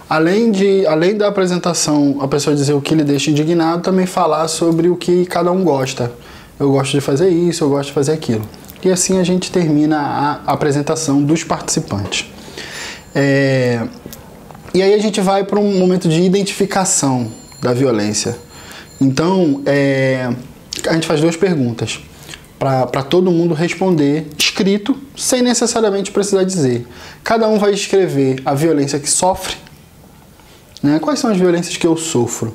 Além da apresentação, a pessoa dizer o que lhe deixa indignado, também falar sobre o que cada um gosta. Eu gosto de fazer isso, eu gosto de fazer aquilo. E assim a gente termina a apresentação dos participantes. E aí a gente vai para um momento de identificação da violência. Então, a gente faz 2 perguntas para todo mundo responder escrito, sem necessariamente precisar dizer. Cada um vai escrever a violência que sofre, né? Quais são as violências que eu sofro,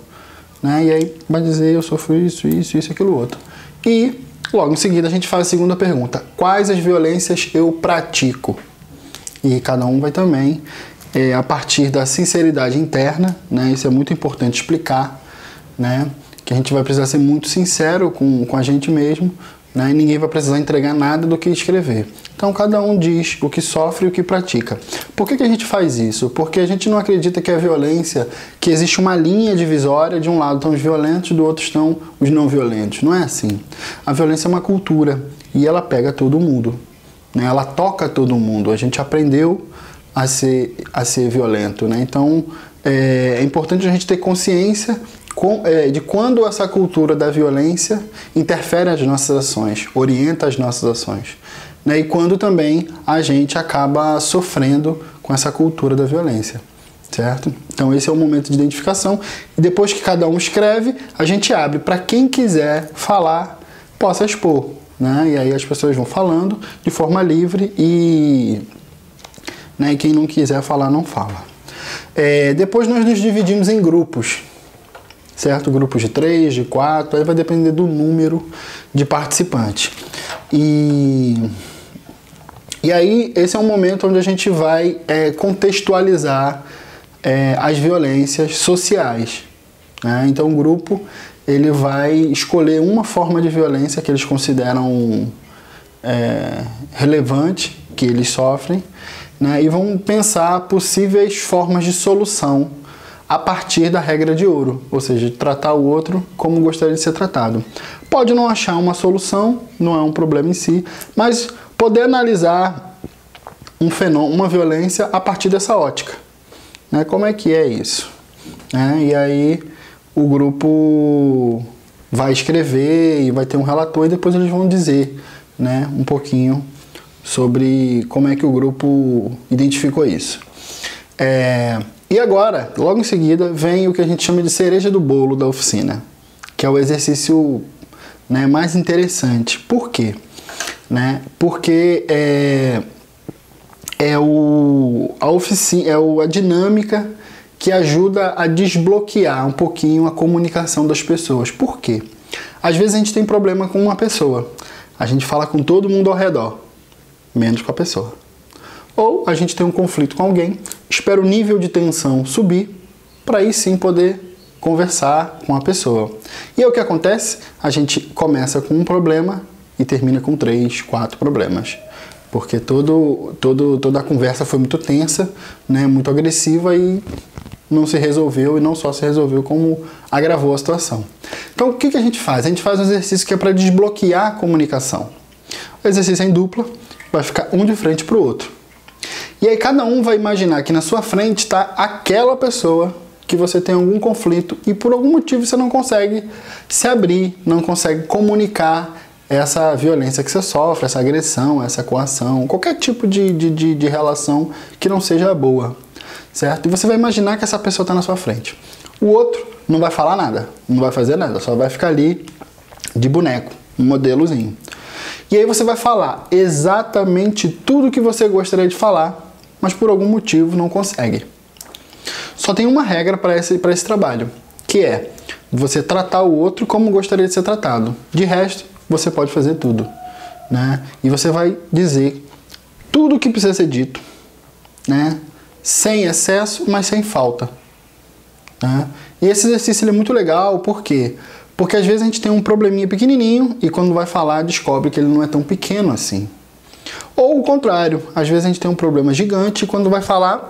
né? E aí vai dizer eu sofro isso, isso, isso, aquilo outro. E logo em seguida a gente faz a segunda pergunta: quais as violências eu pratico? E cada um vai também, a partir da sinceridade interna, né? Isso é muito importante explicar, né? Que a gente vai precisar ser muito sincero com a gente mesmo, né? E ninguém vai precisar entregar nada do que escrever. Então cada um diz o que sofre e o que pratica. Por que a gente faz isso? Porque a gente não acredita que a violência, que existe uma linha divisória, de um lado estão os violentos, do outro estão os não violentos. Não é assim. A violência é uma cultura e ela pega todo mundo, né? Ela toca todo mundo. A gente aprendeu a ser violento, né? Então é importante a gente ter consciência de quando essa cultura da violência interfere nas nossas ações, orienta as nossas ações, né? E quando também a gente acaba sofrendo com essa cultura da violência, certo? Então esse é o momento de identificação, e depois que cada um escreve, a gente abre para quem quiser falar, possa expor, né? E aí as pessoas vão falando de forma livre e quem não quiser falar, não fala. Depois nós nos dividimos em grupos, certo? Grupos de 3, de 4, aí vai depender do número de participantes. E aí esse é um momento onde a gente vai contextualizar as violências sociais, né? Então o grupo ele vai escolher uma forma de violência que eles consideram relevante, que eles sofrem, né? E vão pensar possíveis formas de solução a partir da regra de ouro, ou seja, de tratar o outro como gostaria de ser tratado. Pode não achar uma solução, não é um problema em si, mas poder analisar um fenômeno, uma violência a partir dessa ótica, né? Como é que é isso? E aí o grupo vai escrever e vai ter um relator e depois eles vão dizer, né, um pouquinho sobre como é que o grupo identificou isso. E agora, logo em seguida, vem o que a gente chama de cereja do bolo da oficina, que é o exercício, né, mais interessante. Por quê? Porque a dinâmica que ajuda a desbloquear um pouquinho a comunicação das pessoas. Por quê? Às vezes a gente tem problema com uma pessoa, a gente fala com todo mundo ao redor, menos com a pessoa. Ou a gente tem um conflito com alguém, espera o nível de tensão subir, para aí sim poder conversar com a pessoa. E é o que acontece, a gente começa com um problema e termina com 3, 4 problemas. Porque toda a conversa foi muito tensa, né, muito agressiva e não se resolveu, e não só se resolveu, como agravou a situação. Então o que a gente faz? A gente faz um exercício que é para desbloquear a comunicação. O exercício é em dupla, vai ficar um de frente para o outro. E aí cada um vai imaginar que na sua frente está aquela pessoa que você tem algum conflito e por algum motivo você não consegue se abrir, não consegue comunicar essa violência que você sofre, essa agressão, essa coação, qualquer tipo de relação que não seja boa, certo? E você vai imaginar que essa pessoa está na sua frente. O outro não vai falar nada, não vai fazer nada, só vai ficar ali de boneco, um modelozinho. E aí você vai falar exatamente tudo que você gostaria de falar, mas por algum motivo não consegue. Só tem uma regra para esse trabalho, que é você tratar o outro como gostaria de ser tratado. De resto, você pode fazer tudo, né? E você vai dizer tudo o que precisa ser dito, né? Sem excesso, mas sem falta, né? E esse exercício ele é muito legal, por quê? Porque às vezes a gente tem um probleminha pequenininho e quando vai falar descobre que ele não é tão pequeno assim. Ou o contrário, às vezes a gente tem um problema gigante e quando vai falar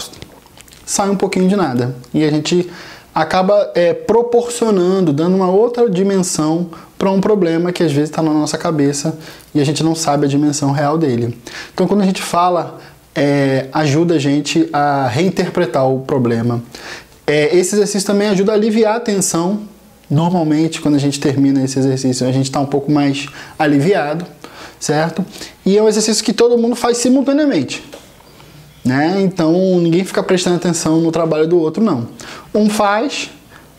sai um pouquinho de nada. E a gente acaba proporcionando, dando uma outra dimensão para um problema que às vezes está na nossa cabeça e a gente não sabe a dimensão real dele. Então quando a gente fala ajuda a gente a reinterpretar o problema. Esse exercício também ajuda a aliviar a tensão. Normalmente, quando a gente termina esse exercício, a gente está um pouco mais aliviado, certo? E é um exercício que todo mundo faz simultaneamente, né? Então, ninguém fica prestando atenção no trabalho do outro, não. Um faz,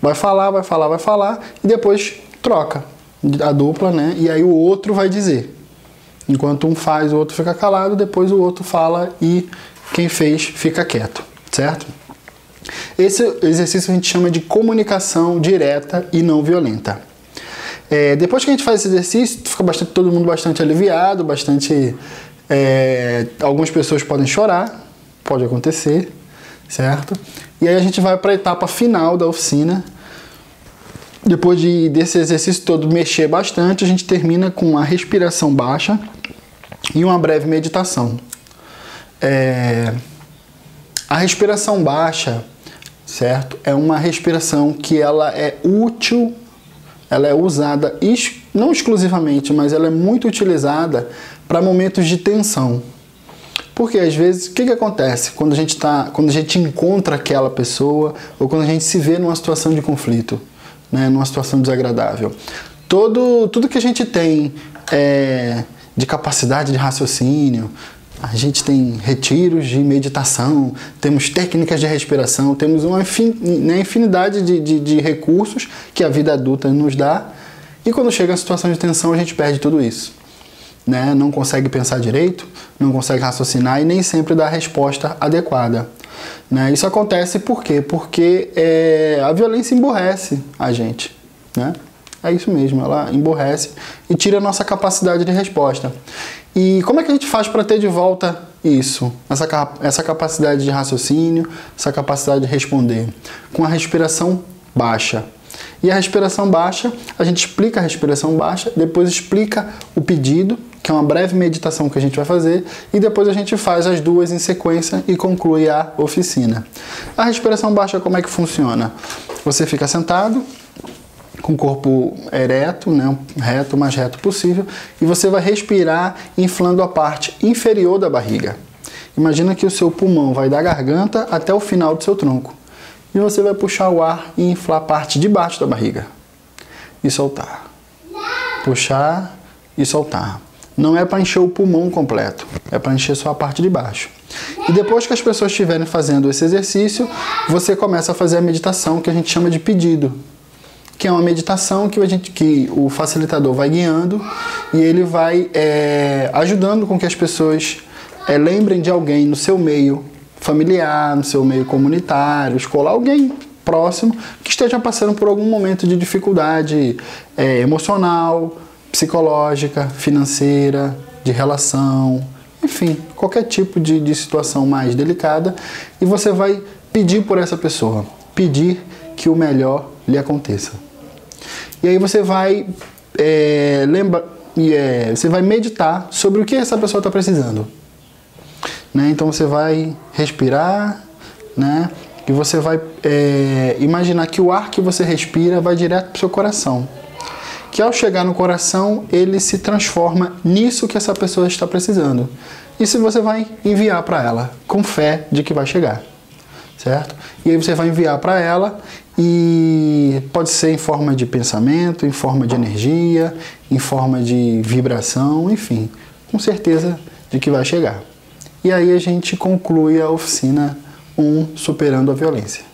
vai falar, e depois troca a dupla, né? E aí o outro vai dizer. Enquanto um faz, o outro fica calado, depois o outro fala e quem fez fica quieto, certo? Esse exercício a gente chama de comunicação direta e não violenta. Depois que a gente faz esse exercício, fica todo mundo bastante aliviado, algumas pessoas podem chorar, pode acontecer, certo? E aí a gente vai para a etapa final da oficina. Depois desse exercício todo mexer bastante, a gente termina com a respiração baixa e uma breve meditação. A respiração baixa, certo? É uma respiração que ela é útil, ela é usada não exclusivamente, mas ela é muito utilizada para momentos de tensão. Porque às vezes, o que acontece quando a gente encontra aquela pessoa ou quando a gente se vê numa situação de conflito, né, numa situação desagradável? Tudo que a gente tem de capacidade de raciocínio, a gente tem retiros de meditação, temos técnicas de respiração, temos uma infinidade de recursos que a vida adulta nos dá, e quando chega a situação de tensão a gente perde tudo isso, né? Não consegue pensar direito, não consegue raciocinar e nem sempre dá a resposta adequada, né? Isso acontece por quê? Porque a violência emburrece a gente, né? É isso mesmo, ela emburrece e tira a nossa capacidade de resposta. E como é que a gente faz para ter de volta isso? Essa capacidade de raciocínio, essa capacidade de responder? Com a respiração baixa. E a respiração baixa, a gente explica a respiração baixa, depois explica o pedido, que é uma breve meditação que a gente vai fazer, e depois a gente faz as duas em sequência e conclui a oficina. A respiração baixa, como é que funciona? Você fica sentado, com o corpo ereto, né, o mais reto possível, e você vai respirar inflando a parte inferior da barriga. Imagina que o seu pulmão vai da garganta até o final do seu tronco. E você vai puxar o ar e inflar a parte de baixo da barriga. E soltar. Puxar e soltar. Não é para encher o pulmão completo, é para encher só a parte de baixo. E depois que as pessoas estiverem fazendo esse exercício, você começa a fazer a meditação que a gente chama de pedido. Que é uma meditação que o facilitador vai guiando e ele vai ajudando com que as pessoas lembrem de alguém no seu meio familiar, no seu meio comunitário, escolar, alguém próximo que esteja passando por algum momento de dificuldade emocional, psicológica, financeira, de relação, enfim, qualquer tipo de situação mais delicada, e você vai pedir por essa pessoa, pedir que o melhor lhe aconteça. E aí você vai você vai meditar sobre o que essa pessoa está precisando. Né? Então você vai respirar, né? E você vai imaginar que o ar que você respira vai direto para o seu coração. Que ao chegar no coração, ele se transforma nisso que essa pessoa está precisando. Isso você vai enviar para ela, com fé de que vai chegar. Certo? E aí você vai enviar para ela, e pode ser em forma de pensamento, em forma de energia, em forma de vibração, enfim, com certeza de que vai chegar. E aí a gente conclui a oficina 1, Superando a Violência.